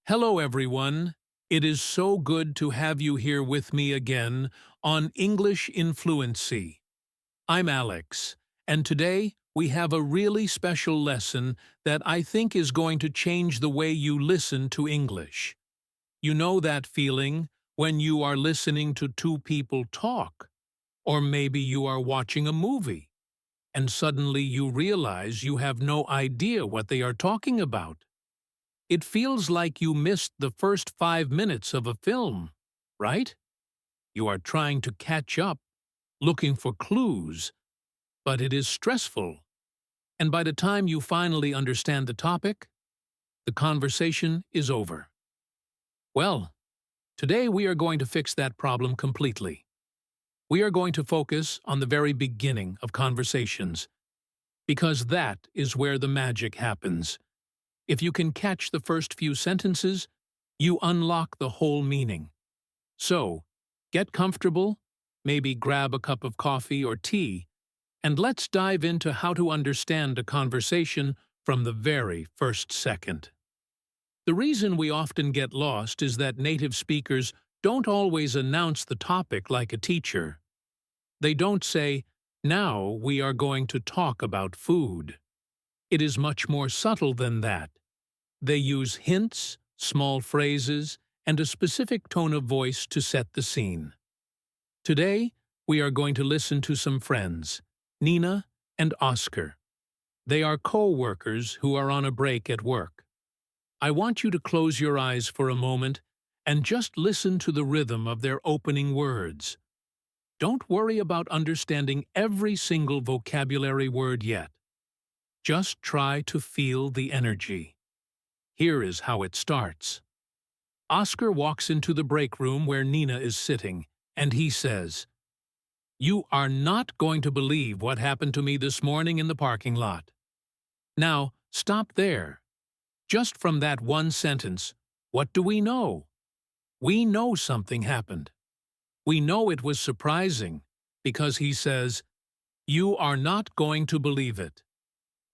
Hello, everyone. It is so good to have you here with me again on English in Fluency. I'm Alex, and today we have a really special lesson that I think is going to change the way you listen to English. You know that feeling when you are listening to two people talk, or maybe you are watching a movie, and suddenly you realize you have no idea what they are talking about. It feels like you missed the first 5 minutes of a film, right? You are trying to catch up, looking for clues, but it is stressful. And by the time you finally understand the topic, the conversation is over. Well, today we are going to fix that problem completely. We are going to focus on the very beginning of conversations, because that is where the magic happens. If you can catch the first few sentences, you unlock the whole meaning. So, get comfortable, maybe grab a cup of coffee or tea, and let's dive into how to understand a conversation from the very first second. The reason we often get lost is that native speakers don't always announce the topic like a teacher. They don't say, "Now we are going to talk about food." It is much more subtle than that. They use hints, small phrases, and a specific tone of voice to set the scene. Today, we are going to listen to some friends, Nina and Oscar. They are co-workers who are on a break at work. I want you to close your eyes for a moment and just listen to the rhythm of their opening words. Don't worry about understanding every single vocabulary word yet. Just try to feel the energy. Here is how it starts. Oscar walks into the break room where Nina is sitting, and he says, "You are not going to believe what happened to me this morning in the parking lot." Now, stop there. Just from that one sentence, what do we know? We know something happened. We know it was surprising, because he says, "You are not going to believe it."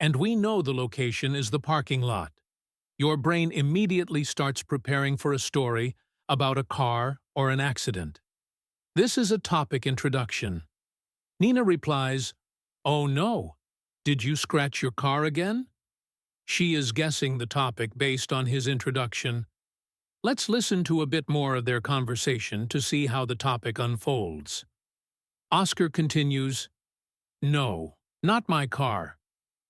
And we know the location is the parking lot. Your brain immediately starts preparing for a story about a car or an accident. This is a topic introduction. Nina replies, "Oh no, did you scratch your car again?" She is guessing the topic based on his introduction. Let's listen to a bit more of their conversation to see how the topic unfolds. Oscar continues, "No, not my car.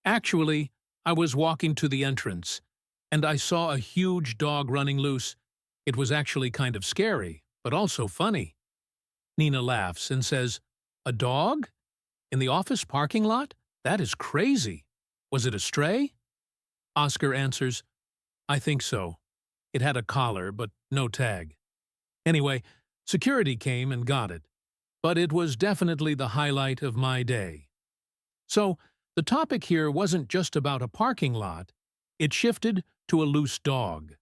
Actually, I was walking to the entrance, and I saw a huge dog running loose. It was actually kind of scary, but also funny." Nina laughs and says, "A dog? In the office parking lot? That is crazy. Was it a stray?" Oscar answers, "I think so. It had a collar, but no tag. Anyway, security came and got it. But it was definitely the highlight of my day." So, the topic here wasn't just about a parking lot. It shifted to a loose dog.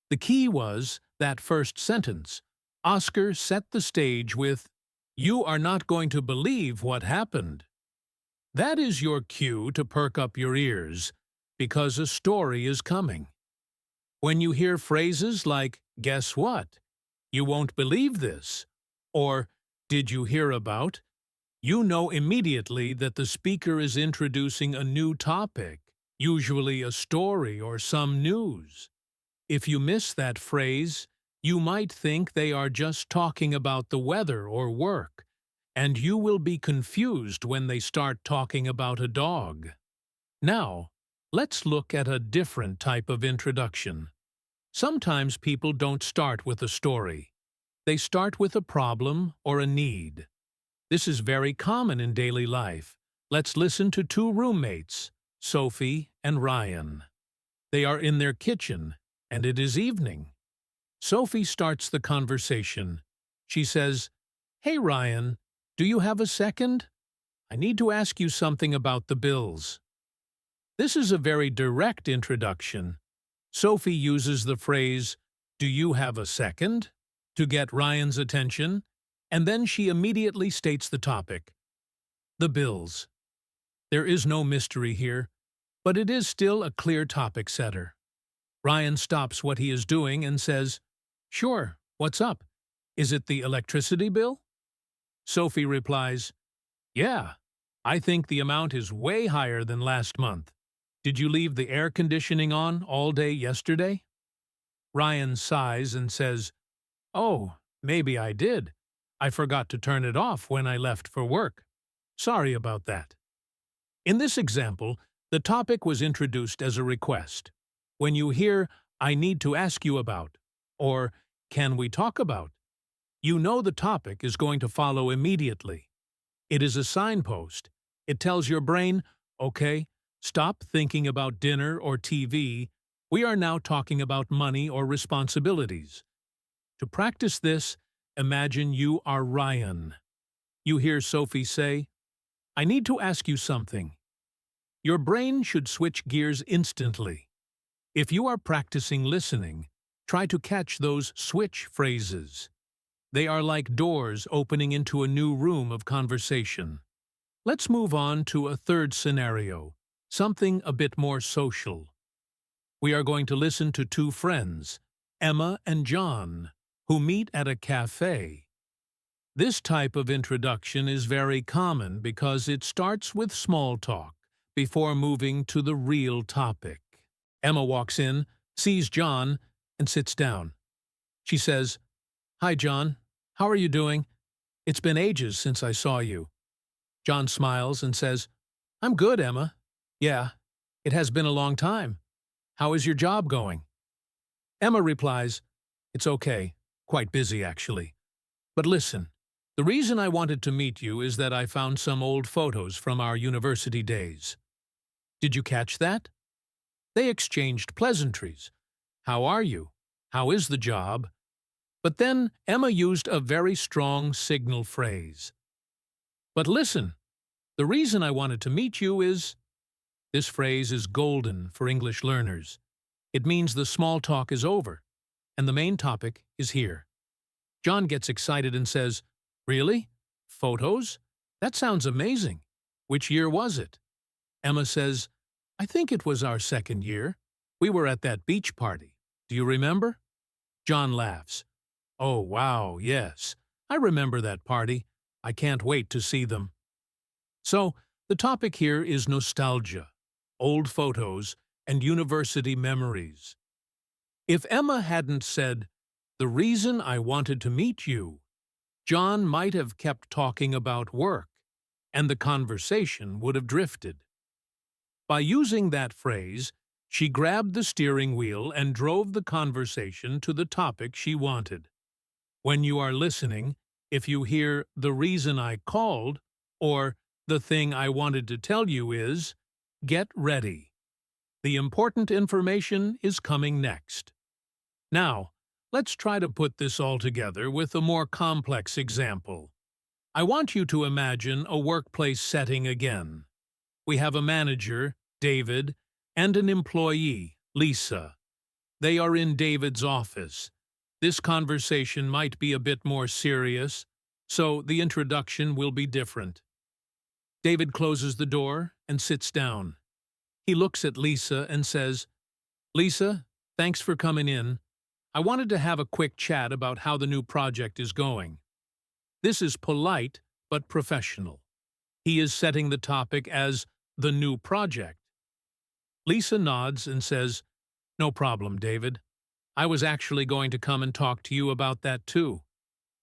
The key was that first sentence. Oscar set the stage with, "You are not going to believe what happened." That is your cue to perk up your ears, because a story is coming. When you hear phrases like, "Guess what?" "You won't believe this," or "Did you hear about?" you know immediately that the speaker is introducing a new topic, usually a story or some news. If you miss that phrase, you might think they are just talking about the weather or work, and you will be confused when they start talking about a dog. Now, let's look at a different type of introduction. Sometimes people don't start with a story. They start with a problem or a need. This is very common in daily life. Let's listen to two roommates, Sophie and Ryan. They are in their kitchen, and it is evening. Sophie starts the conversation. She says, "Hey Ryan, do you have a second? I need to ask you something about the bills." This is a very direct introduction. Sophie uses the phrase, "Do you have a second?" to get Ryan's attention, and then she immediately states the topic, the bills. There is no mystery here, but it is still a clear topic setter. Ryan stops what he is doing and says, "Sure, what's up? Is it the electricity bill?" Sophie replies, "Yeah, I think the amount is way higher than last month. Did you leave the air conditioning on all day yesterday?" Ryan sighs and says, "Oh, maybe I did. I forgot to turn it off when I left for work. Sorry about that." In this example, the topic was introduced as a request. When you hear, "I need to ask you about," or "Can we talk about?" you know the topic is going to follow immediately. It is a signpost. It tells your brain, "Okay, stop thinking about dinner or TV. We are now talking about money or responsibilities." To practice this, imagine you are Ryan. You hear Sophie say, "I need to ask you something." Your brain should switch gears instantly. If you are practicing listening, try to catch those switch phrases. They are like doors opening into a new room of conversation. Let's move on to a third scenario, something a bit more social. We are going to listen to two friends, Emma and John, who meet at a cafe. This type of introduction is very common because it starts with small talk before moving to the real topic. Emma walks in, sees John, and sits down. She says, "Hi, John. How are you doing? It's been ages since I saw you." John smiles and says, "I'm good, Emma. Yeah, it has been a long time. How is your job going?" Emma replies, "It's okay. Quite busy, actually. But listen, the reason I wanted to meet you is that I found some old photos from our university days." Did you catch that? They exchanged pleasantries. "How are you? How is the job?" But then Emma used a very strong signal phrase. "But listen, the reason I wanted to meet you is—" This phrase is golden for English learners. It means the small talk is over, and the main topic is here. John gets excited and says, "Really? Photos? That sounds amazing. Which year was it?" Emma says, "I think it was our second year. We were at that beach party. Do you remember?" John laughs. "Oh, wow, yes. I remember that party. I can't wait to see them." So, the topic here is nostalgia, old photos, and university memories. If Emma hadn't said, "The reason I wanted to meet you," John might have kept talking about work, and the conversation would have drifted. By using that phrase, she grabbed the steering wheel and drove the conversation to the topic she wanted. When you are listening, if you hear "the reason I called" or "the thing I wanted to tell you is," get ready. The important information is coming next. Now, let's try to put this all together with a more complex example. I want you to imagine a workplace setting again. We have a manager, David, and an employee, Lisa. They are in David's office. This conversation might be a bit more serious, so the introduction will be different. David closes the door and sits down. He looks at Lisa and says, "Lisa, thanks for coming in. I wanted to have a quick chat about how the new project is going." This is polite but professional. He is setting the topic as the new project. Lisa nods and says, "No problem, David. I was actually going to come and talk to you about that too.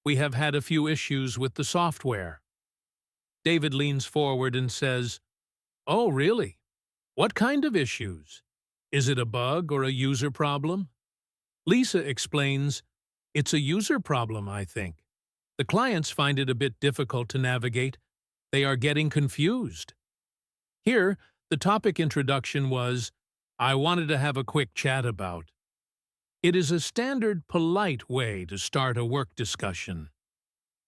We have had a few issues with the software." David leans forward and says, "Oh, really? What kind of issues? Is it a bug or a user problem?" Lisa explains, "It's a user problem, I think. The clients find it a bit difficult to navigate. They are getting confused." Here, the topic introduction was, "I wanted to have a quick chat about." It is a standard, polite way to start a work discussion.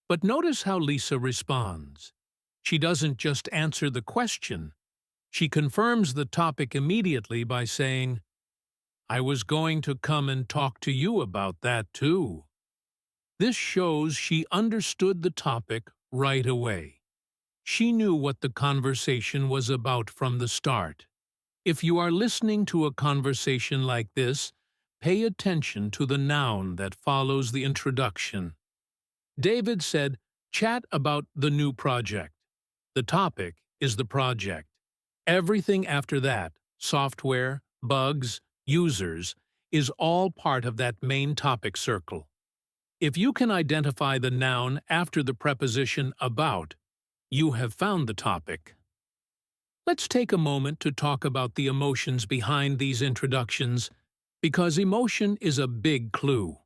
But notice how Lisa responds. She doesn't just answer the question. She confirms the topic immediately by saying, "I was going to come and talk to you about that too." This shows she understood the topic right away. She knew what the conversation was about from the start. If you are listening to a conversation like this, pay attention to the noun that follows the introduction. David said, chat about the new project. The topic is the project. Everything after that, software, bugs, users, is all part of that main topic circle. If you can identify the noun after the preposition about, you have found the topic. Let's take a moment to talk about the emotions behind these introductions, because emotion is a big clue.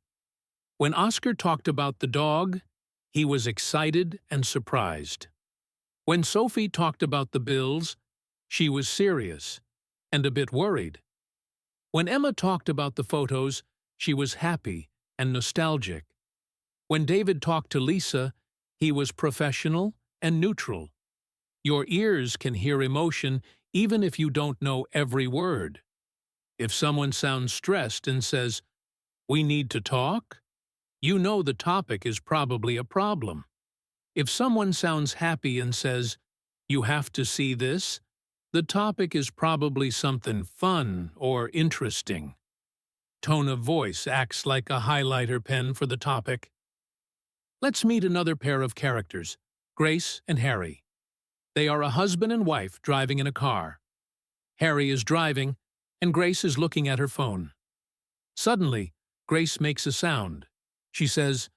When Oscar talked about the dog, he was excited and surprised. When Sophie talked about the bills, she was serious and a bit worried. When Emma talked about the photos, she was happy and nostalgic. When David talked to Lisa, he was professional and neutral. Your ears can hear emotion even if you don't know every word. If someone sounds stressed and says, "We need to talk," you know the topic is probably a problem. If someone sounds happy and says, "You have to see this," the topic is probably something fun or interesting. Tone of voice acts like a highlighter pen for the topic. Let's meet another pair of characters, Grace and Harry. They are a husband and wife driving in a car. Harry is driving, and Grace is looking at her phone. Suddenly, Grace makes a sound. She says,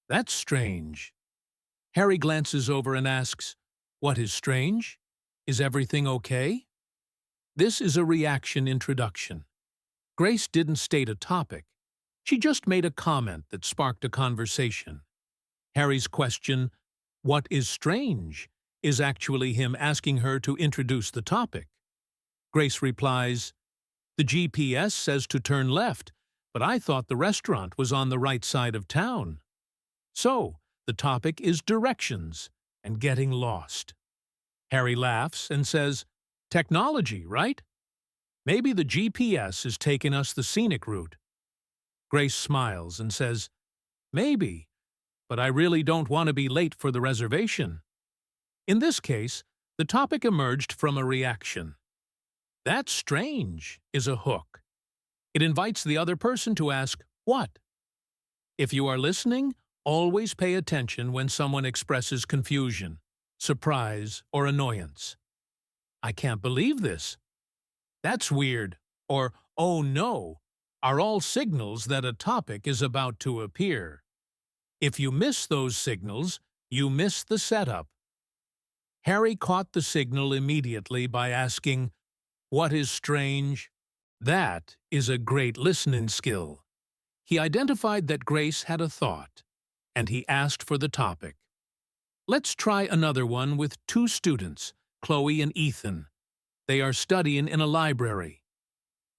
that's strange." Harry glances over and asks, "What is strange? Is everything okay?" This is a reaction introduction. Grace didn't state a topic. She just made a comment that sparked a conversation. Harry's question, "What is strange?" is actually him asking her to introduce the topic. Grace replies, "The GPS says to turn left, but I thought the restaurant was on the right side of town." So, the topic is directions and getting lost. Harry laughs and says, "Technology, right? Maybe the GPS is taking us the scenic route." Grace smiles and says, "Maybe, but I really don't want to be late for the reservation." In this case, the topic emerged from a reaction. "That's strange" is a hook. It invites the other person to ask, "What?" If you are listening, always pay attention when someone expresses confusion, surprise, or annoyance. "I can't believe this." "That's weird," or "Oh no," are all signals that a topic is about to appear. If you miss those signals, you miss the setup. Harry caught the signal immediately by asking, "What is strange?" That is a great listening skill. He identified that Grace had a thought, and he asked for the topic. Let's try another one with two students, Chloe and Ethan. They are studying in a library.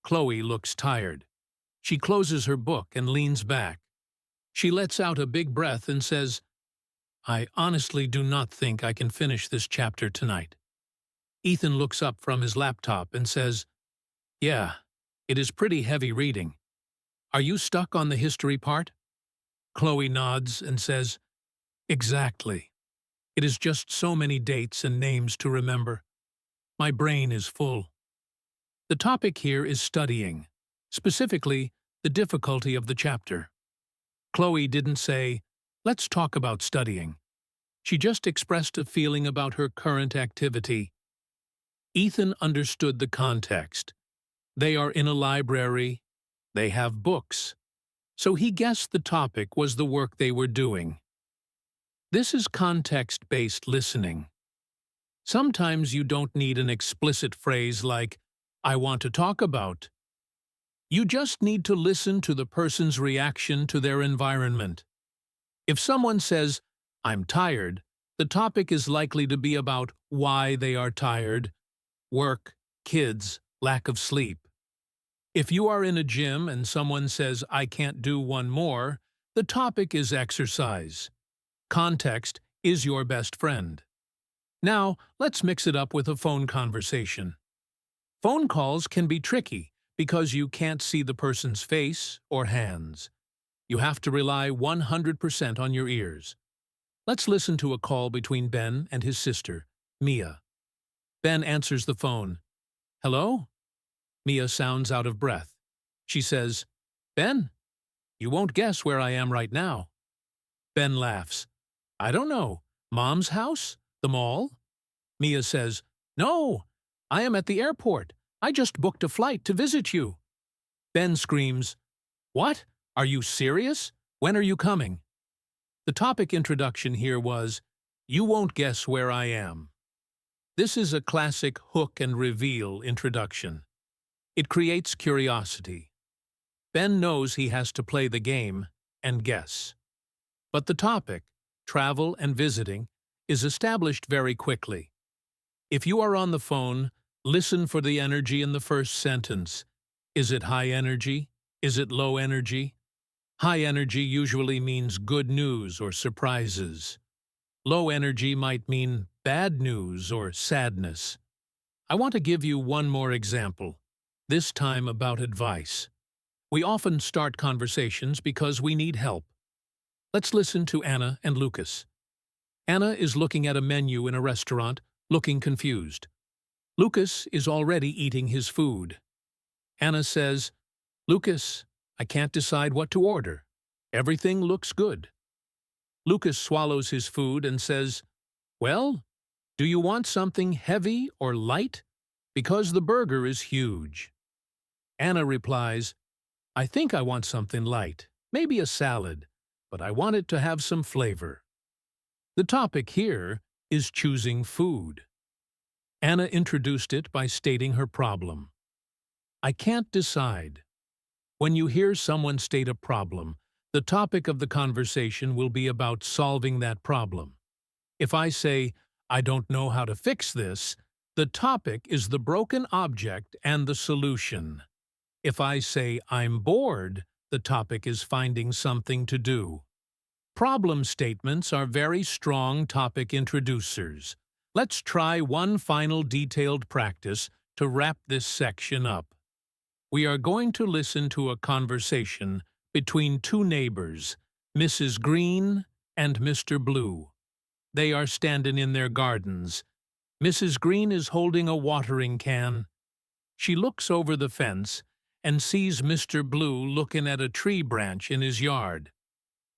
Chloe looks tired. She closes her book and leans back. She lets out a big breath and says, "I honestly do not think I can finish this chapter tonight." Ethan looks up from his laptop and says, "Yeah, it is pretty heavy reading. Are you stuck on the history part?" Chloe nods and says, "Exactly. It is just so many dates and names to remember. My brain is full." The topic here is studying, specifically the difficulty of the chapter. Chloe didn't say, "Let's talk about studying." She just expressed a feeling about her current activity. Ethan understood the context. They are in a library. They have books. So he guessed the topic was the work they were doing. This is context-based listening. Sometimes you don't need an explicit phrase like, "I want to talk about." You just need to listen to the person's reaction to their environment. If someone says, "I'm tired," the topic is likely to be about why they are tired: work, kids, lack of sleep. If you are in a gym and someone says, "I can't do one more," the topic is exercise. Context is your best friend. Now, let's mix it up with a phone conversation. Phone calls can be tricky because you can't see the person's face or hands. You have to rely 100% on your ears. Let's listen to a call between Ben and his sister, Mia. Ben answers the phone. "Hello?" Mia sounds out of breath. She says, "Ben, you won't guess where I am right now." Ben laughs. "I don't know. Mom's house? The mall?" Mia says, "No, I am at the airport. I just booked a flight to visit you." Ben screams, "What? Are you serious? When are you coming?" The topic introduction here was, "You won't guess where I am." This is a classic hook and reveal introduction. It creates curiosity. Ben knows he has to play the game and guess. But the topic, travel and visiting, is established very quickly. If you are on the phone, listen for the energy in the first sentence. Is it high energy? Is it low energy? High energy usually means good news or surprises. Low energy might mean bad news or sadness. I want to give you one more example, this time about advice. We often start conversations because we need help. Let's listen to Anna and Lucas. Anna is looking at a menu in a restaurant, looking confused. Lucas is already eating his food. Anna says, "Lucas, I can't decide what to order. Everything looks good." Lucas swallows his food and says, "Well, do you want something heavy or light? Because the burger is huge." Anna replies, "I think I want something light, maybe a salad, but I want it to have some flavor." The topic here is choosing food. Anna introduced it by stating her problem. I can't decide. When you hear someone state a problem, the topic of the conversation will be about solving that problem. If I say, "I don't know how to fix this," the topic is the broken object and the solution. If I say, "I'm bored," the topic is finding something to do. Problem statements are very strong topic introducers. Let's try one final detailed practice to wrap this section up. We are going to listen to a conversation between two neighbors, Mrs. Green and Mr. Blue. They are standing in their gardens. Mrs. Green is holding a watering can. She looks over the fence and sees Mr. Blue looking at a tree branch in his yard.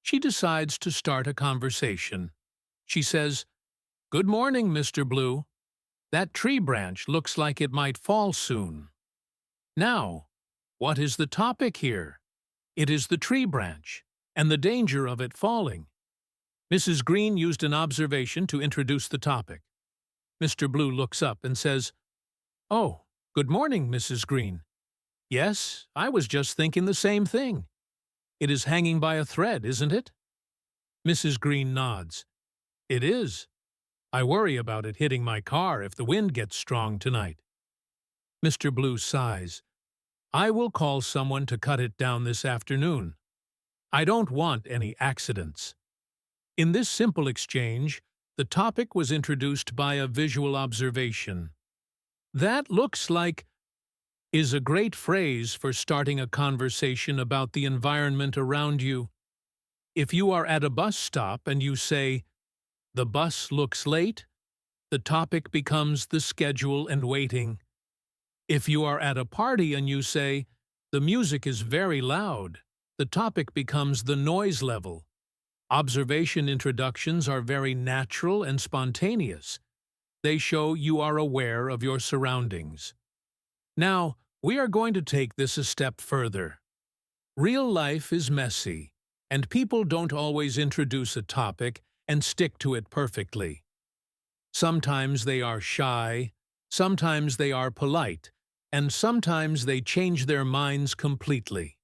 She decides to start a conversation. She says, "Good morning, Mr. Blue. That tree branch looks like it might fall soon." Now, what is the topic here? It is the tree branch and the danger of it falling. Mrs. Green used an observation to introduce the topic. Mr. Blue looks up and says, "Oh, good morning, Mrs. Green. Yes, I was just thinking the same thing. It is hanging by a thread, isn't it?" Mrs. Green nods. "It is. I worry about it hitting my car if the wind gets strong tonight." Mr. Blue sighs. "I will call someone to cut it down this afternoon. I don't want any accidents." In this simple exchange, the topic was introduced by a visual observation. "That looks like" is a great phrase for starting a conversation about the environment around you. If you are at a bus stop and you say, "The bus looks late," the topic becomes the schedule and waiting. If you are at a party and you say, "The music is very loud," the topic becomes the noise level. Observation introductions are very natural and spontaneous. They show you are aware of your surroundings. Now, we are going to take this a step further. Real life is messy, and people don't always introduce a topic and stick to it perfectly. Sometimes they are shy, sometimes they are polite, and sometimes they change their minds completely.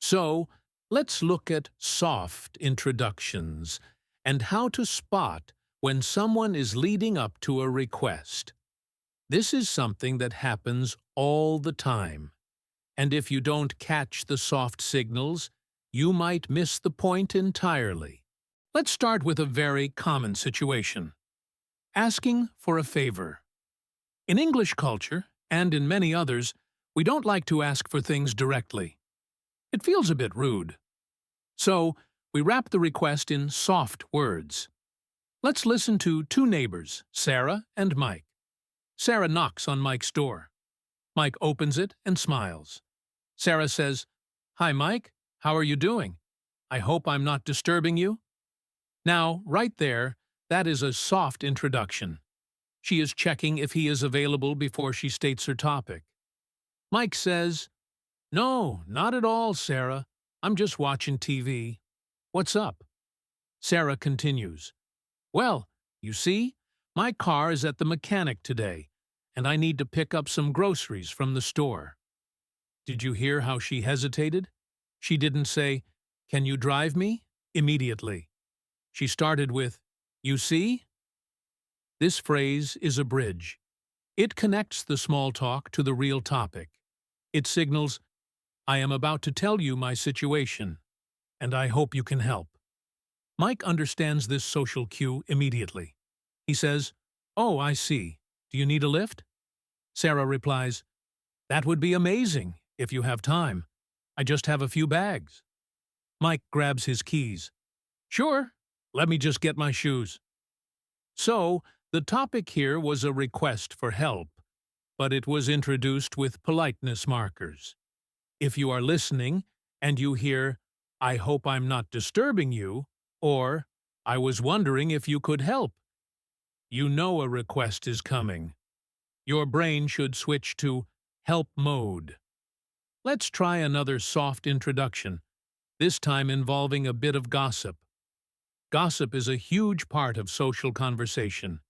So, let's look at soft introductions and how to spot when someone is leading up to a request. This is something that happens all the time, and if you don't catch the soft signals, you might miss the point entirely. Let's start with a very common situation. Asking for a favor. In English culture, and in many others, we don't like to ask for things directly. It feels a bit rude. So, we wrap the request in soft words. Let's listen to two neighbors, Sarah and Mike. Sarah knocks on Mike's door. Mike opens it and smiles. Sarah says, "Hi, Mike. How are you doing? I hope I'm not disturbing you." Now, right there, that is a soft introduction. She is checking if he is available before she states her topic. Mike says, "No, not at all, Sarah. I'm just watching TV. What's up?" Sarah continues, "Well, you see, my car is at the mechanic today, and I need to pick up some groceries from the store." Did you hear how she hesitated? She didn't say, "Can you drive me?" immediately. She started with, "You see?" This phrase is a bridge. It connects the small talk to the real topic. It signals, "I am about to tell you my situation, and I hope you can help." Mike understands this social cue immediately. He says, "Oh, I see. Do you need a lift?" Sarah replies, "That would be amazing, if you have time. I just have a few bags." Mike grabs his keys. "Sure, let me just get my shoes." So, the topic here was a request for help, but it was introduced with politeness markers. If you are listening and you hear, "I hope I'm not disturbing you," or "I was wondering if you could help," you know a request is coming. Your brain should switch to help mode. Let's try another soft introduction, this time involving a bit of gossip. Gossip is a huge part of social conversation,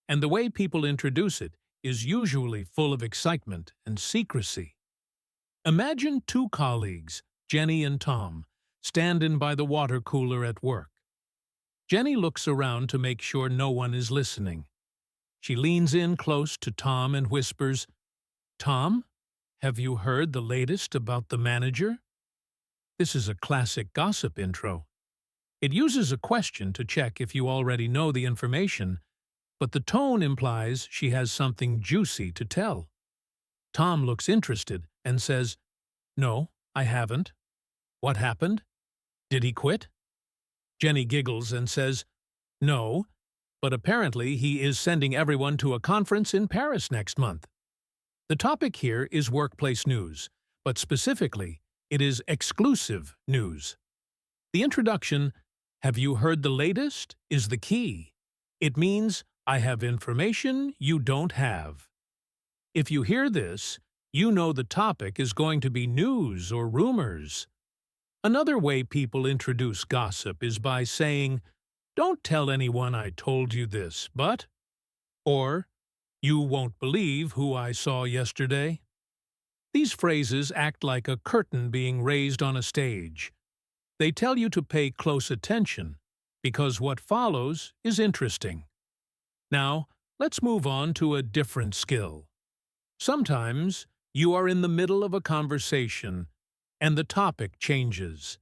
and the way people introduce it is usually full of excitement and secrecy. Imagine two colleagues, Jenny and Tom, standing by the water cooler at work. Jenny looks around to make sure no one is listening. She leans in close to Tom and whispers, "Tom, have you heard the latest about the manager?" This is a classic gossip intro. It uses a question to check if you already know the information, but the tone implies she has something juicy to tell. Tom looks interested and says, "No, I haven't." "What happened? Did he quit?" Jenny giggles and says, "No, but apparently he is sending everyone to a conference in Paris next month." The topic here is workplace news, but specifically, it is exclusive news. The introduction, "Have you heard the latest?" is the key. It means, I have information you don't have. If you hear this, you know the topic is going to be news or rumors. Another way people introduce gossip is by saying, "Don't tell anyone I told you this, but," or, "You won't believe who I saw yesterday." These phrases act like a curtain being raised on a stage. They tell you to pay close attention, because what follows is interesting. Now, let's move on to a different skill. Sometimes you are in the middle of a conversation, and the topic changes.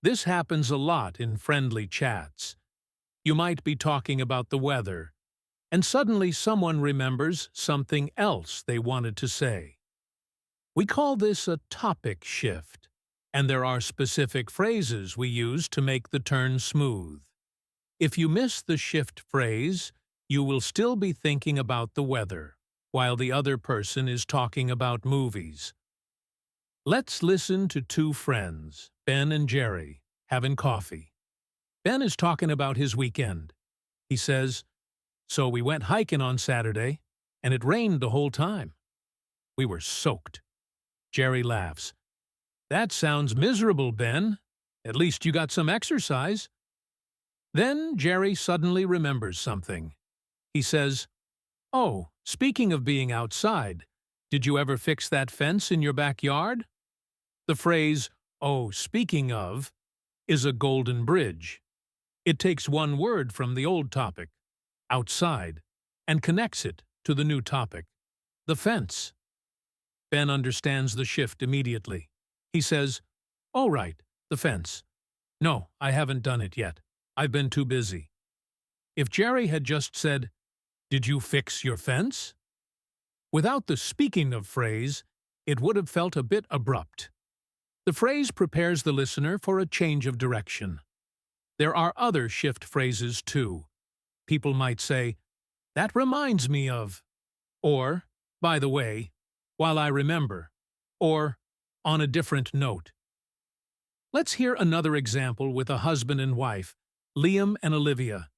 This happens a lot in friendly chats. You might be talking about the weather, and suddenly someone remembers something else they wanted to say. We call this a topic shift, and there are specific phrases we use to make the turn smooth. If you miss the shift phrase, you will still be thinking about the weather, while the other person is talking about movies. Let's listen to two friends, Ben and Jerry, having coffee. Ben is talking about his weekend. He says, "So we went hiking on Saturday, and it rained the whole time. We were soaked." Jerry laughs. "That sounds miserable, Ben. At least you got some exercise." Then Jerry suddenly remembers something. He says, "Oh, speaking of being outside, did you ever fix that fence in your backyard?" The phrase, "oh, speaking of," is a golden bridge. It takes one word from the old topic, outside, and connects it to the new topic, the fence. Ben understands the shift immediately. He says, "Oh, right, the fence. No, I haven't done it yet. I've been too busy." If Jerry had just said, "Did you fix your fence?" without the "speaking of" phrase, it would have felt a bit abrupt. The phrase prepares the listener for a change of direction. There are other shift phrases too. People might say, "That reminds me of," or, "By the way," "While I remember," or, on a different note. Let's hear another example with a husband and wife, Liam and Olivia.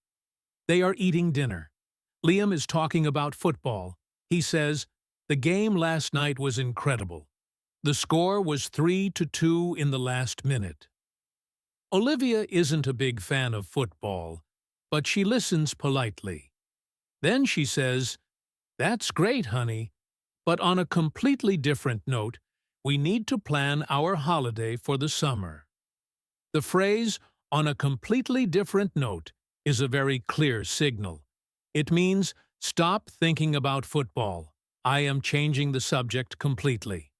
They are eating dinner. Liam is talking about football. He says, "The game last night was incredible. The score was 3-2 in the last minute." Olivia isn't a big fan of football, but she listens politely. Then she says, "That's great, honey, but on a completely different note, we need to plan our holiday for the summer." The phrase, "on a completely different note," is a very clear signal. It means, stop thinking about football. I am changing the subject completely.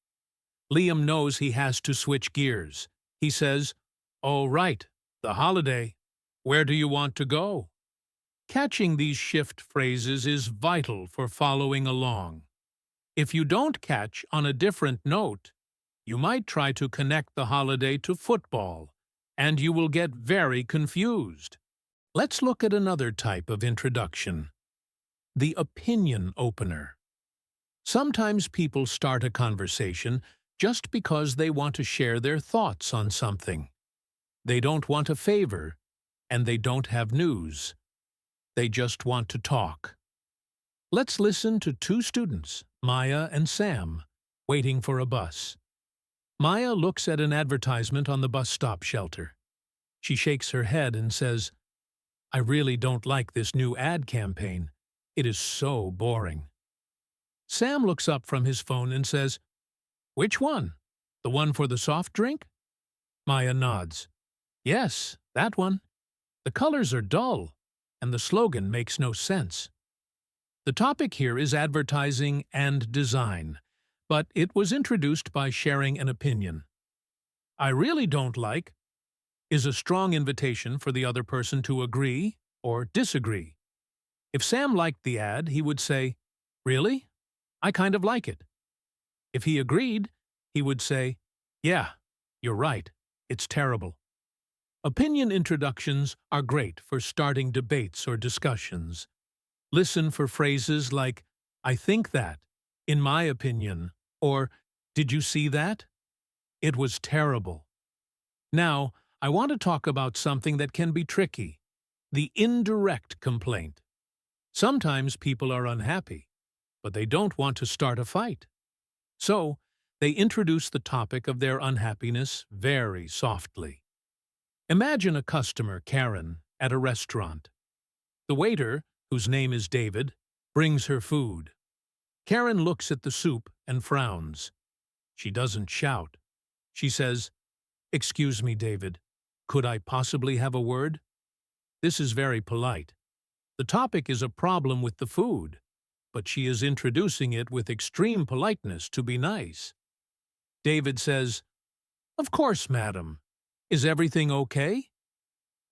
Liam knows he has to switch gears. He says, "Oh, right, the holiday. Where do you want to go?" Catching these shift phrases is vital for following along. If you don't catch on a different note, you might try to connect the holiday to football, and you will get very confused. Let's look at another type of introduction. The opinion opener. Sometimes people start a conversation just because they want to share their thoughts on something. They don't want a favor, and they don't have news. They just want to talk. Let's listen to two students, Maya and Sam, waiting for a bus. Maya looks at an advertisement on the bus stop shelter. She shakes her head and says, "I really don't like this new ad campaign. It is so boring." Sam looks up from his phone and says, "Which one? The one for the soft drink?" Maya nods. "Yes, that one. The colors are dull, and the slogan makes no sense." The topic here is advertising and design, but it was introduced by sharing an opinion. "I really don't like" is a strong invitation for the other person to agree or disagree. If Sam liked the ad, he would say, "Really? I kind of like it." If he agreed, he would say, "Yeah, you're right. It's terrible." Opinion introductions are great for starting debates or discussions. Listen for phrases like, "I think that," "in my opinion," or "Did you see that?" "It was terrible." Now, I want to talk about something that can be tricky, the indirect complaint. Sometimes people are unhappy, but they don't want to start a fight. So, they introduce the topic of their unhappiness very softly. Imagine a customer, Karen, at a restaurant. The waiter, whose name is David, brings her food. Karen looks at the soup and frowns. She doesn't shout. She says, "Excuse me, David, could I possibly have a word?" This is very polite. The topic is a problem with the food, but she is introducing it with extreme politeness to be nice. David says, "Of course, madam. Is everything okay?"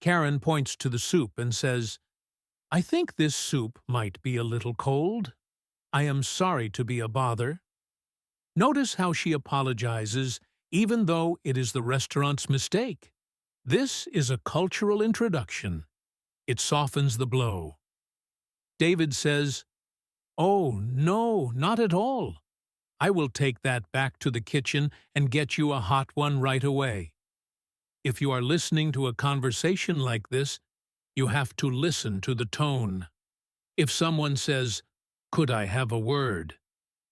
Karen points to the soup and says, "I think this soup might be a little cold. I am sorry to be a bother." Notice how she apologizes even though it is the restaurant's mistake. This is a cultural introduction. It softens the blow. David says, "Oh, no, not at all. I will take that back to the kitchen and get you a hot one right away." If you are listening to a conversation like this, you have to listen to the tone. If someone says, "Could I have a word?"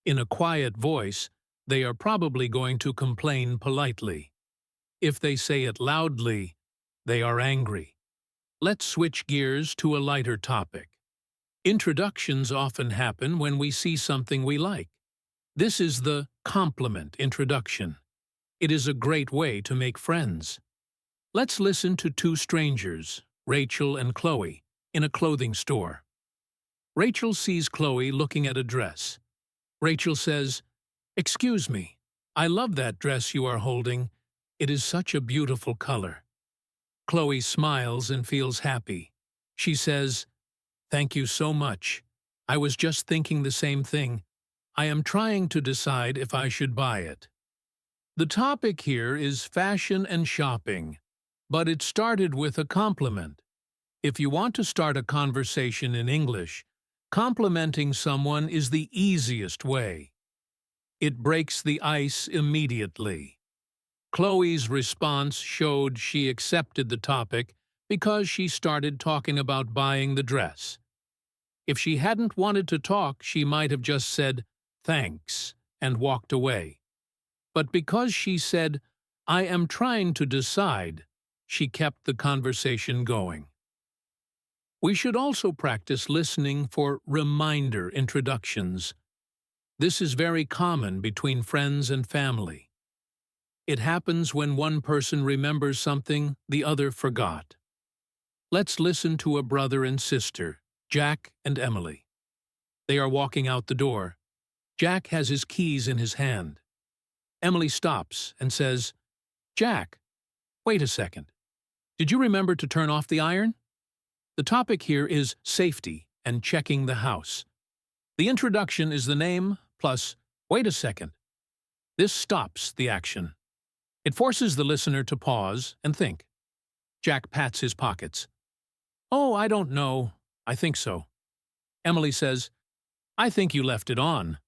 in a quiet voice, they are probably going to complain politely. If they say it loudly, they are angry. Let's switch gears to a lighter topic. Introductions often happen when we see something we like. This is the compliment introduction. It is a great way to make friends. Let's listen to two strangers, Rachel and Chloe, in a clothing store. Rachel sees Chloe looking at a dress. Rachel says, "Excuse me, I love that dress you are holding. It is such a beautiful color." Chloe smiles and feels happy. She says, "Thank you so much. I was just thinking the same thing. I am trying to decide if I should buy it." The topic here is fashion and shopping, but it started with a compliment. If you want to start a conversation in English, complimenting someone is the easiest way. It breaks the ice immediately. Chloe's response showed she accepted the topic because she started talking about buying the dress. If she hadn't wanted to talk, she might have just said, "Thanks," and walked away. But because she said, "I am trying to decide," she kept the conversation going. We should also practice listening for reminder introductions. This is very common between friends and family. It happens when one person remembers something the other forgot. Let's listen to a brother and sister, Jack and Emily. They are walking out the door. Jack has his keys in his hand. Emily stops and says, "Jack, wait a second. Did you remember to turn off the iron?" The topic here is safety and checking the house. The introduction is the name plus, "Wait a second." This stops the action. It forces the listener to pause and think. Jack pats his pockets. "Oh, I don't know. I think so." Emily says, "I think you left it on.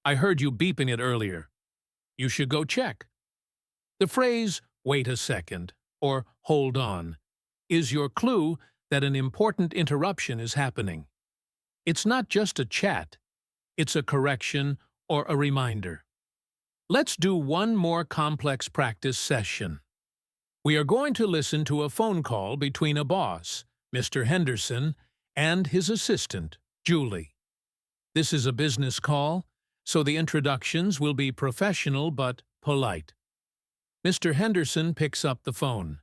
I heard you beeping it earlier. You should go check." The phrase, "wait a second," or "hold on," is your clue that an important interruption is happening. It's not just a chat, it's a correction or a reminder. Let's do one more complex practice session. We are going to listen to a phone call between a boss, Mr. Henderson, and his assistant, Julie. This is a business call, so the introductions will be professional but polite. Mr. Henderson picks up the phone.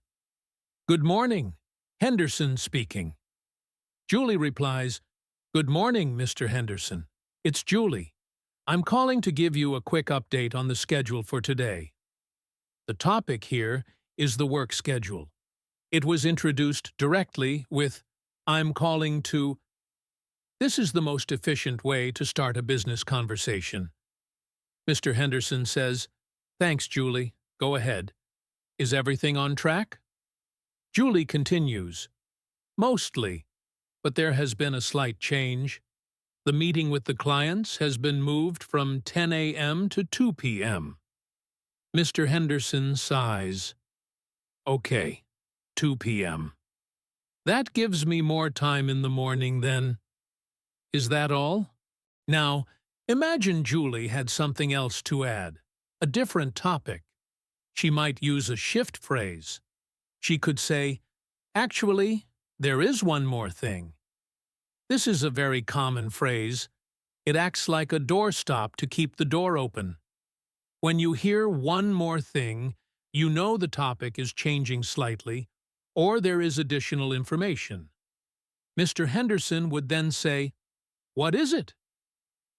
"Good morning. Henderson speaking." Julie replies, "Good morning, Mr. Henderson. It's Julie. I'm calling to give you a quick update on the schedule for today." The topic here is the work schedule. It was introduced directly with, "I'm calling to." This is the most efficient way to start a business conversation. Mr. Henderson says, "Thanks, Julie. Go ahead. Is everything on track?" Julie continues, "Mostly, but there has been a slight change. The meeting with the clients has been moved from 10 a.m. to 2 p.m. Mr. Henderson sighs. "Okay, 2 p.m. That gives me more time in the morning then." Is that all? Now, imagine Julie had something else to add, a different topic. She might use a shift phrase. She could say, "Actually, there is one more thing." This is a very common phrase. It acts like a doorstop to keep the door open. When you hear "one more thing," you know the topic is changing slightly, or there is additional information. Mr. Henderson would then say, "What is it?"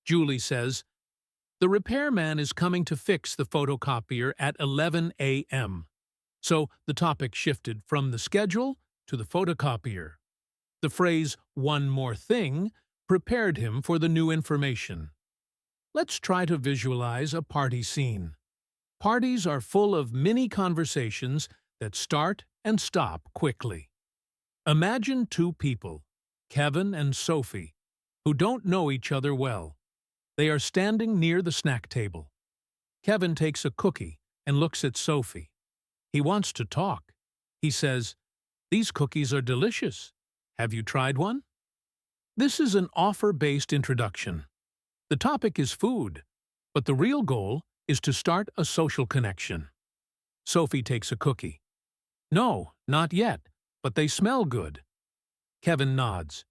Julie says, "The repairman is coming to fix the photocopier at 11 a.m. So the topic shifted from the schedule to the photocopier. The phrase "one more thing" prepared him for the new information. Let's try to visualize a party scene. Parties are full of mini conversations that start and stop quickly. Imagine two people, Kevin and Sophie, who don't know each other well. They are standing near the snack table. Kevin takes a cookie and looks at Sophie. He wants to talk. He says, "These cookies are delicious. Have you tried one?" This is an offer-based introduction. The topic is food, but the real goal is to start a social connection. Sophie takes a cookie. "No, not yet, but they smell good." Kevin nods.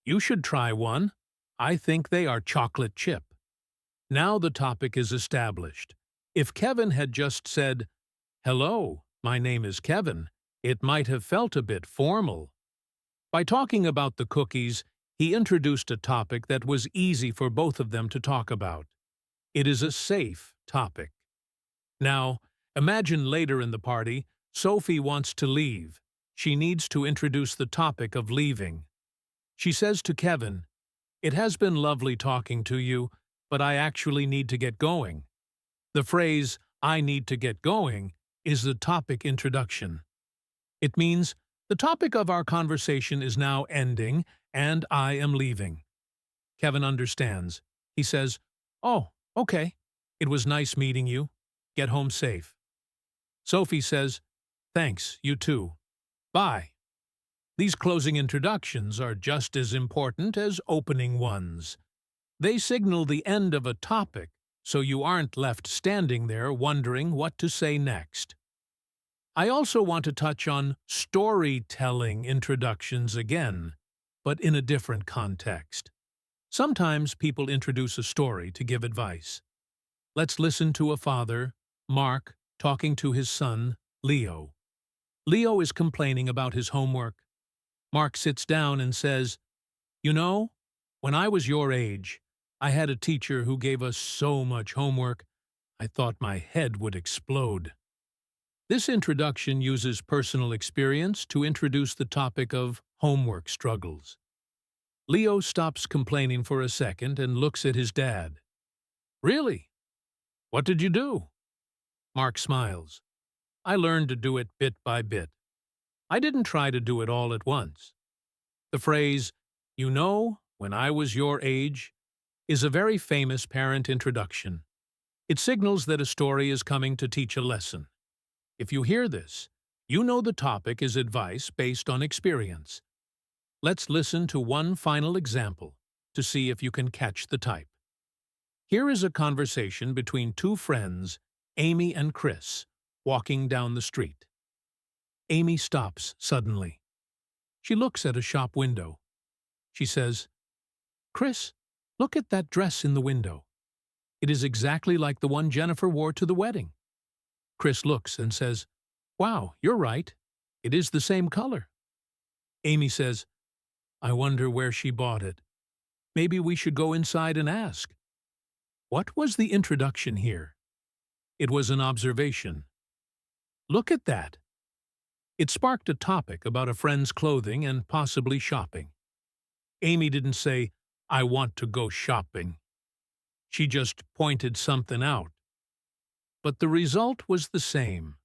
"You should try one. I think they are chocolate chip." Now the topic is established. If Kevin had just said, "Hello, my name is Kevin," it might have felt a bit formal. By talking about the cookies, he introduced a topic that was easy for both of them to talk about. It is a safe topic. Now, imagine later in the party, Sophie wants to leave. She needs to introduce the topic of leaving. She says to Kevin, "It has been lovely talking to you, but I actually need to get going." The phrase, "I need to get going," is the topic introduction. It means, the topic of our conversation is now ending, and I am leaving. Kevin understands. He says, "Oh, okay," It was nice meeting you. Get home safe. Sophie says, thanks, you too. Bye. These closing introductions are just as important as opening ones. They signal the end of a topic, so you aren't left standing there wondering what to say next. I also want to touch on storytelling introductions again, but in a different context. Sometimes people introduce a story to give advice. Let's listen to a father, Mark, talking to his son, Leo. Leo is complaining about his homework. Mark sits down and says, "You know, when I was your age, I had a teacher who gave us so much homework, I thought my head would explode." This introduction uses personal experience to introduce the topic of homework struggles. Leo stops complaining for a second and looks at his dad. "Really? What did you do?" Mark smiles. "I learned to do it bit by bit. I didn't try to do it all at once." The phrase, "you know, when I was your age," is a very famous parent introduction. It signals that a story is coming to teach a lesson. If you hear this, you know the topic is advice based on experience. Let's listen to one final example to see if you can catch the type. Here is a conversation between two friends, Amy and Chris, walking down the street. Amy stops suddenly. She looks at a shop window. She says, "Chris, look at that dress in the window. It is exactly like the one Jennifer wore to the wedding." Chris looks and says, "Wow, you're right. It is the same color." Amy says, "I wonder where she bought it. Maybe we should go inside and ask." What was the introduction here? It was an observation. Look at that. It sparked a topic about a friend's clothing and possibly shopping. Amy didn't say, "I want to go shopping." She just pointed something out. But the result was the same.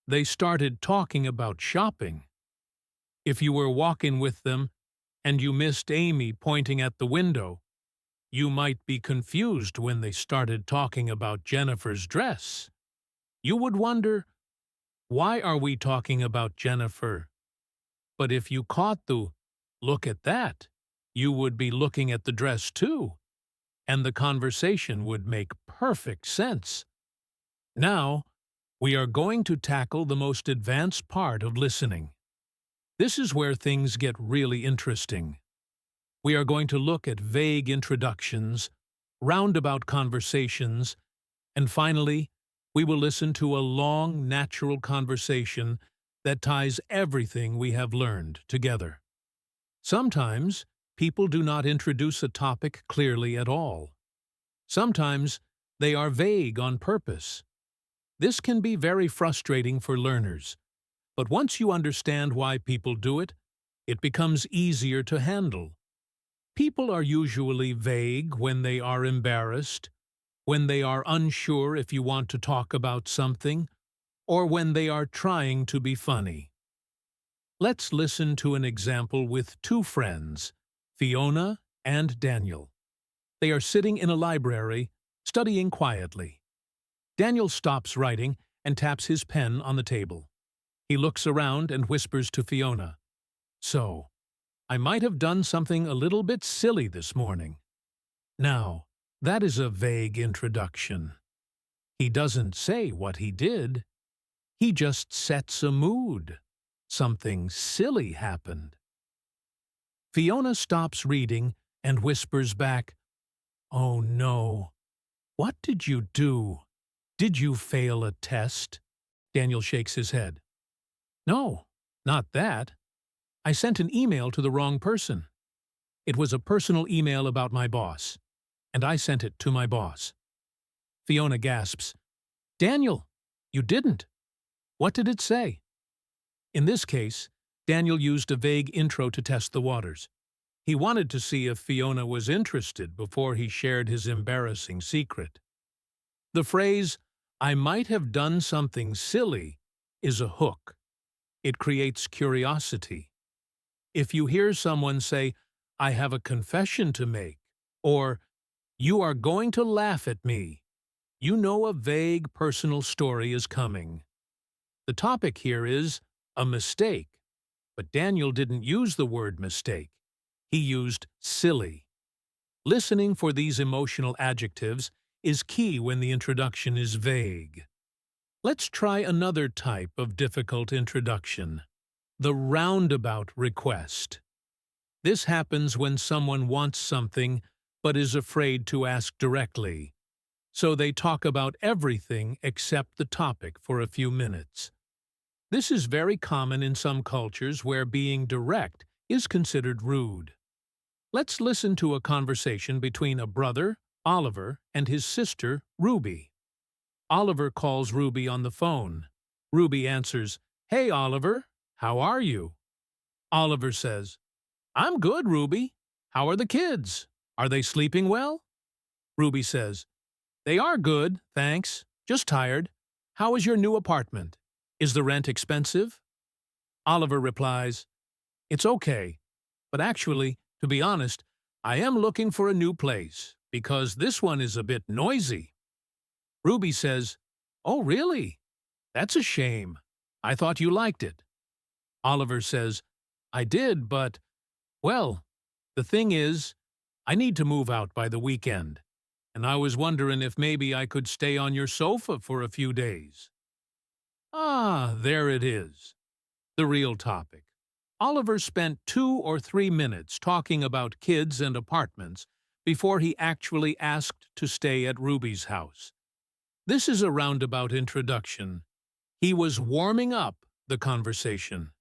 They started talking about shopping. If you were walking with them and you missed Amy pointing at the window, you might be confused when they started talking about Jennifer's dress. You would wonder, why are we talking about Jennifer? But if you caught the "look at that," you would be looking at the dress too, and the conversation would make perfect sense. Now, we are going to tackle the most advanced part of listening. This is where things get really interesting. We are going to look at vague introductions, roundabout conversations, and finally, we will listen to a long, natural conversation that ties everything we have learned together. Sometimes, people do not introduce a topic clearly at all. Sometimes, they are vague on purpose. This can be very frustrating for learners, but once you understand why people do it, it becomes easier to handle. People are usually vague when they are embarrassed, when they are unsure if you want to talk about something, or when they are trying to be funny. Let's listen to an example with two friends, Fiona and Daniel. They are sitting in a library, studying quietly. Daniel stops writing and taps his pen on the table. He looks around and whispers to Fiona, "So, I might have done something a little bit silly this morning." Now, that is a vague introduction. He doesn't say what he did. He just sets a mood. Something silly happened. Fiona stops reading and whispers back, "Oh no. What did you do? Did you fail a test?" Daniel shakes his head. "No, not that. I sent an email to the wrong person. It was a personal email about my boss, and I sent it to my boss." Fiona gasps, "Daniel, you didn't. What did it say?" In this case, Daniel used a vague intro to test the waters. He wanted to see if Fiona was interested before he shared his embarrassing secret. The phrase, "I might have done something silly," is a hook. It creates curiosity. If you hear someone say, "I have a confession to make," or "You are going to laugh at me," you know a vague personal story is coming. The topic here is a mistake, but Daniel didn't use the word mistake. He used silly. Listening for these emotional adjectives is key when the introduction is vague. Let's try another type of difficult introduction, the roundabout request. This happens when someone wants something but is afraid to ask directly, so they talk about everything except the topic for a few minutes. This is very common in some cultures where being direct is considered rude. Let's listen to a conversation between a brother, Oliver, and his sister, Ruby. Oliver calls Ruby on the phone. Ruby answers, "Hey, Oliver, how are you?" Oliver says, "I'm good, Ruby. How are the kids? Are they sleeping well?" Ruby says, "They are good, thanks. Just tired. How is your new apartment? Is the rent expensive?" Oliver replies, "It's okay, but actually, to be honest, I am looking for a new place because this one is a bit noisy." Ruby says, "Oh, really? That's a shame. I thought you liked it." Oliver says, "I did, but, well, the thing is, I need to move out by the weekend, and I was wondering if maybe I could stay on your sofa for a few days." Ah, there it is. The real topic. Oliver spent 2 or 3 minutes talking about kids and apartments before he actually asked to stay at Ruby's house. This is a roundabout introduction. He was warming up the conversation.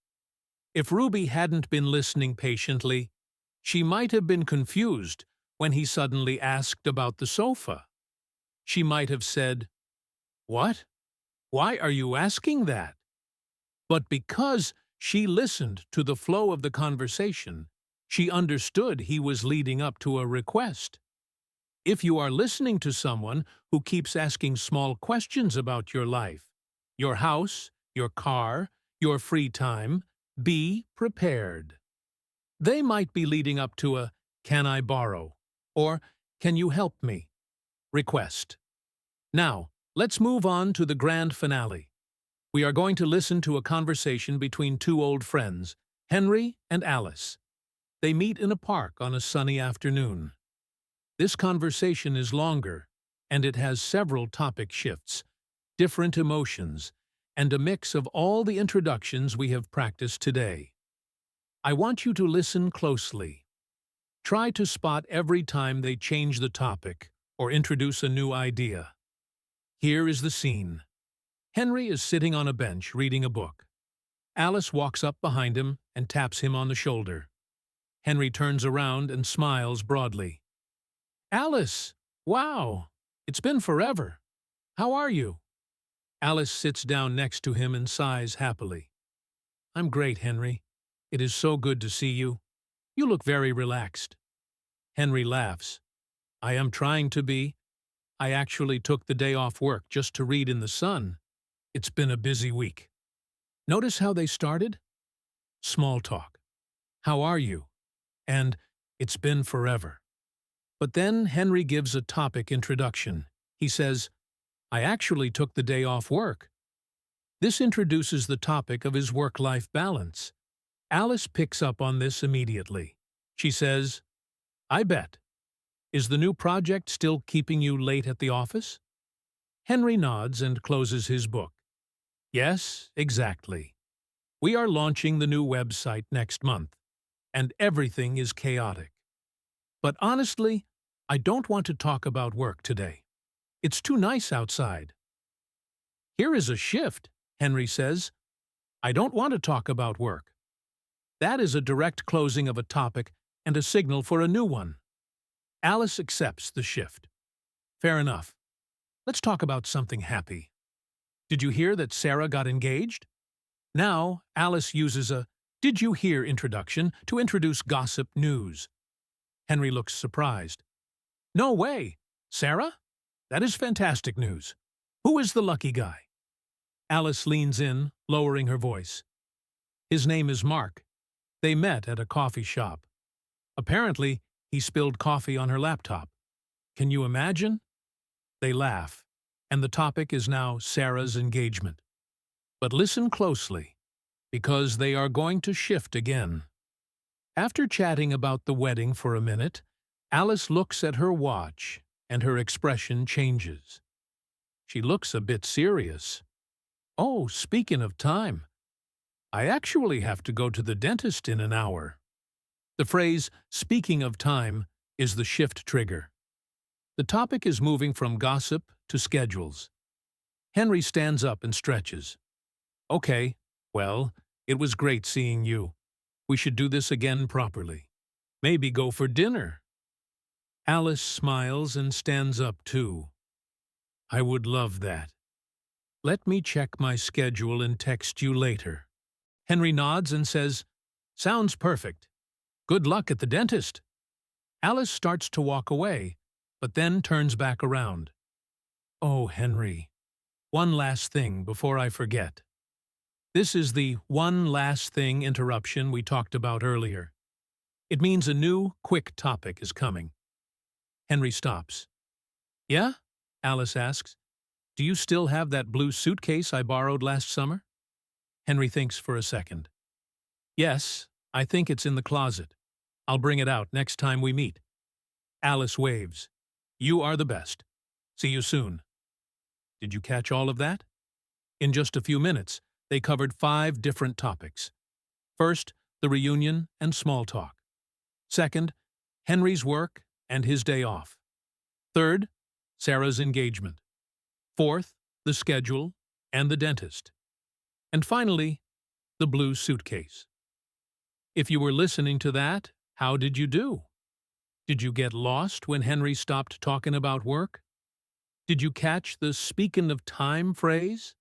If Ruby hadn't been listening patiently, she might have been confused when he suddenly asked about the sofa. She might have said, "What? Why are you asking that?" But because she listened to the flow of the conversation, she understood he was leading up to a request. If you are listening to someone who keeps asking small questions about your life, your house, your car, your free time, be prepared. They might be leading up to a "Can I borrow?" or "Can you help me?" request. Now, let's move on to the grand finale. We are going to listen to a conversation between two old friends, Henry and Alice. They meet in a park on a sunny afternoon. This conversation is longer, and it has several topic shifts, different emotions, and a mix of all the introductions we have practiced today. I want you to listen closely. Try to spot every time they change the topic or introduce a new idea. Here is the scene. Henry is sitting on a bench reading a book. Alice walks up behind him and taps him on the shoulder. Henry turns around and smiles broadly. "Alice! Wow! It's been forever. How are you?" Alice sits down next to him and sighs happily. "I'm great, Henry. It is so good to see you. You look very relaxed." Henry laughs. "I am trying to be. I actually took the day off work just to read in the sun. It's been a busy week." Notice how they started? Small talk. "How are you?" And "It's been forever." But then Henry gives a topic introduction. He says, "I actually took the day off work." This introduces the topic of his work-life balance. Alice picks up on this immediately. She says, "I bet. Is the new project still keeping you late at the office?" Henry nods and closes his book. "Yes, exactly. We are launching the new website next month, and everything is chaotic. But honestly, I don't want to talk about work today. It's too nice outside." "Here is a shift," Henry says. "I don't want to talk about work." That is a direct closing of a topic and a signal for a new one. Alice accepts the shift. "Fair enough. Let's talk about something happy. Did you hear that Sarah got engaged?" Now, Alice uses a "Did you hear?" introduction to introduce gossip news. Henry looks surprised. "No way! Sarah? That is fantastic news. Who is the lucky guy?" Alice leans in, lowering her voice. "His name is Mark. They met at a coffee shop. Apparently, he spilled coffee on her laptop. Can you imagine?" They laugh. and the topic is now Sarah's engagement. But listen closely, because they are going to shift again. After chatting about the wedding for a minute, Alice looks at her watch, and her expression changes. She looks a bit serious. "Oh, speaking of time, I actually have to go to the dentist in an hour." The phrase, "speaking of time," is the shift trigger. The topic is moving from gossip to schedules. Henry stands up and stretches. "Okay, well, it was great seeing you. We should do this again properly. Maybe go for dinner." Alice smiles and stands up too. "I would love that. Let me check my schedule and text you later." Henry nods and says, "Sounds perfect. Good luck at the dentist." Alice starts to walk away, but then turns back around. "Oh, Henry, one last thing before I forget." This is the "one last thing" interruption we talked about earlier. It means a new, quick topic is coming. Henry stops. "Yeah?" Alice asks. "Do you still have that blue suitcase I borrowed last summer?" Henry thinks for a second. "Yes, I think it's in the closet. I'll bring it out next time we meet." Alice waves. "You are the best. See you soon." Did you catch all of that? In just a few minutes, they covered 5 different topics. First, the reunion and small talk. Second, Henry's work and his day off. Third, Sarah's engagement. Fourth, the schedule and the dentist. And finally, the blue suitcase. If you were listening to that, how did you do? Did you get lost when Henry stopped talking about work? Did you catch the "speaking of time" phrase?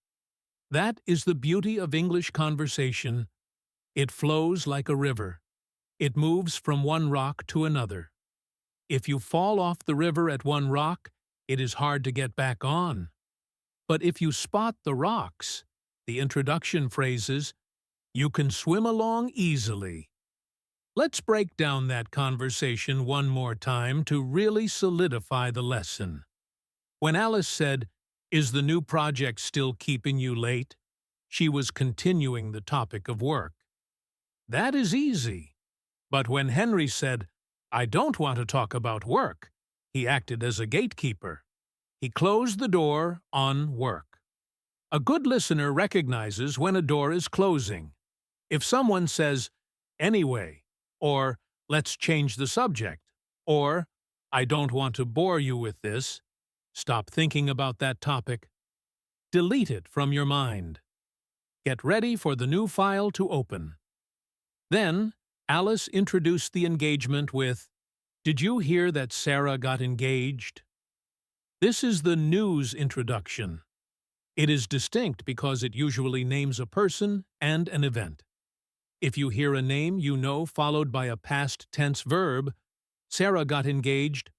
That is the beauty of English conversation. It flows like a river. It moves from one rock to another. If you fall off the river at one rock, it is hard to get back on. But if you spot the rocks, the introduction phrases, you can swim along easily. Let's break down that conversation one more time to really solidify the lesson. When Alice said, "Is the new project still keeping you late?" she was continuing the topic of work. That is easy. But when Henry said, "I don't want to talk about work," he acted as a gatekeeper. He closed the door on work. A good listener recognizes when a door is closing. If someone says, "Anyway," or "Let's change the subject," or "I don't want to bore you with this," stop thinking about that topic. Delete it from your mind. Get ready for the new file to open. Then, Alice introduced the engagement with, "Did you hear that Sarah got engaged?" This is the news introduction. It is distinct because it usually names a person and an event. If you hear a name you know followed by a past tense verb, Sarah got engaged,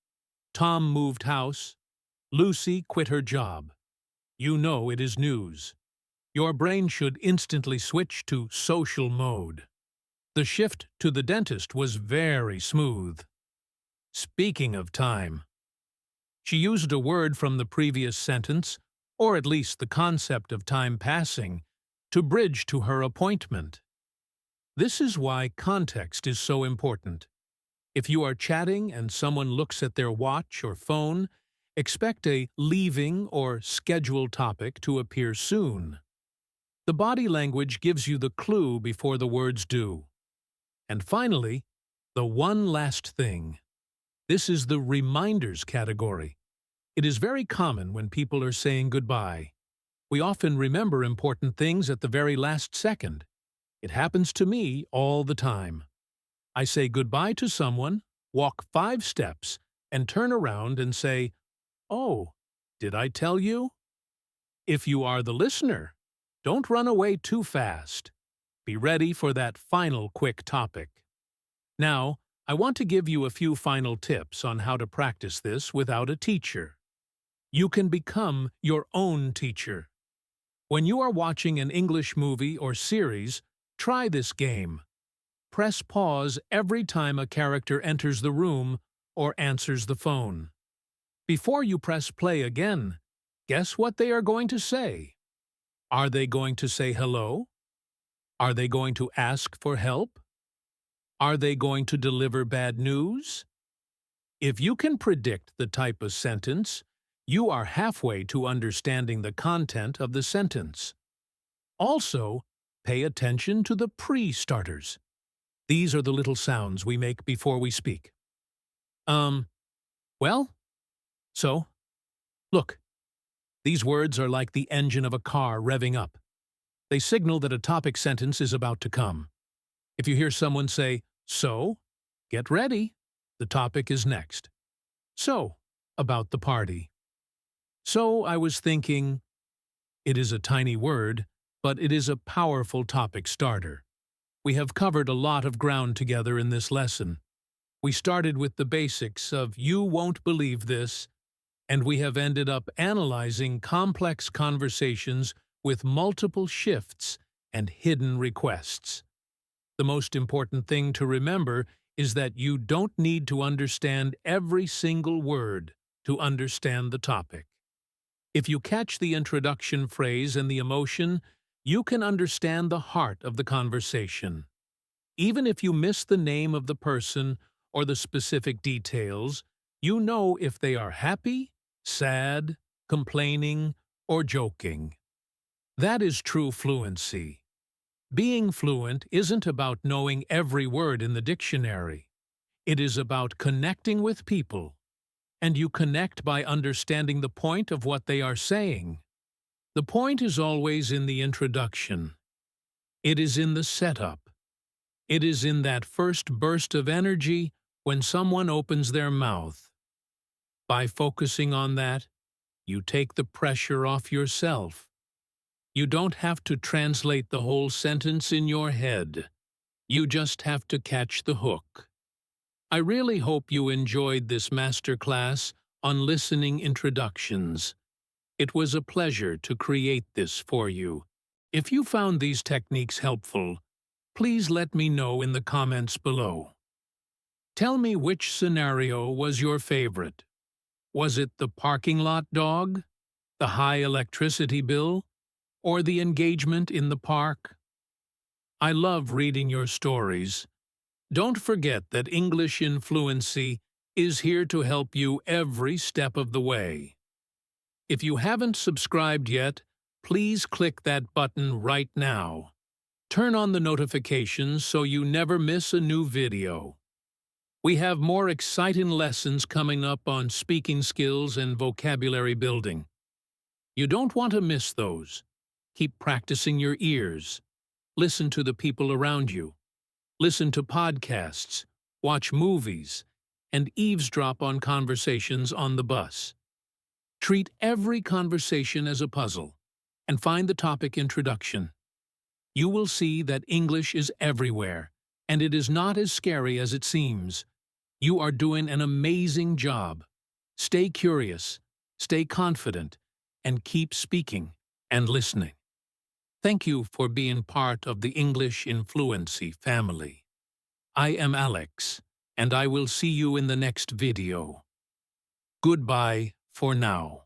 Tom moved house, Lucy quit her job, you know it is news. Your brain should instantly switch to social mode. The shift to the dentist was very smooth. Speaking of time. She used a word from the previous sentence, or at least the concept of time passing, to bridge to her appointment. This is why context is so important. If you are chatting and someone looks at their watch or phone, expect a leaving or scheduled topic to appear soon. The body language gives you the clue before the words do. And finally, the one last thing. This is the reminders category. It is very common when people are saying goodbye. We often remember important things at the very last second. It happens to me all the time. I say goodbye to someone, walk 5 steps, and turn around and say, "Oh, did I tell you?" If you are the listener, don't run away too fast. Be ready for that final quick topic. Now, I want to give you a few final tips on how to practice this without a teacher. You can become your own teacher. When you are watching an English movie or series, try this game. Press pause every time a character enters the room or answers the phone. Before you press play again, Guess what they are going to say? Are they going to say hello? Are they going to ask for help? Are they going to deliver bad news? If you can predict the type of sentence, you are halfway to understanding the content of the sentence. Also, pay attention to the pre-starters. These are the little sounds we make before we speak. Well, so, look, these words are like the engine of a car revving up. They signal that a topic sentence is about to come. If you hear someone say, "So," get ready. The topic is next. So, about the party. So, I was thinking, it is a tiny word, but it is a powerful topic starter. We have covered a lot of ground together in this lesson. We started with the basics of "you won't believe this," and we have ended up analyzing complex conversations with multiple shifts and hidden requests. The most important thing to remember is that you don't need to understand every single word to understand the topic. If you catch the introduction phrase and the emotion, you can understand the heart of the conversation. Even if you miss the name of the person or the specific details, you know if they are happy, sad, complaining, or joking. That is true fluency. Being fluent isn't about knowing every word in the dictionary. It is about connecting with people, and you connect by understanding the point of what they are saying. The point is always in the introduction. It is in the setup. It is in that first burst of energy when someone opens their mouth. By focusing on that, you take the pressure off yourself. You don't have to translate the whole sentence in your head. You just have to catch the hook. I really hope you enjoyed this masterclass on listening introductions. It was a pleasure to create this for you. If you found these techniques helpful, please let me know in the comments below. Tell me which scenario was your favorite. Was it the parking lot dog, the high electricity bill, or the engagement in the park? I love reading your stories. Don't forget that English in Fluency is here to help you every step of the way. If you haven't subscribed yet, please click that button right now. Turn on the notifications so you never miss a new video. We have more exciting lessons coming up on speaking skills and vocabulary building. You don't want to miss those. Keep practicing your ears. Listen to the people around you. Listen to podcasts, watch movies, and eavesdrop on conversations on the bus. Treat every conversation as a puzzle, and find the topic introduction. You will see that English is everywhere, and it is not as scary as it seems. You are doing an amazing job. Stay curious, stay confident, and keep speaking and listening. Thank you for being part of the English in Fluency family. I am Alex, and I will see you in the next video. Goodbye for now.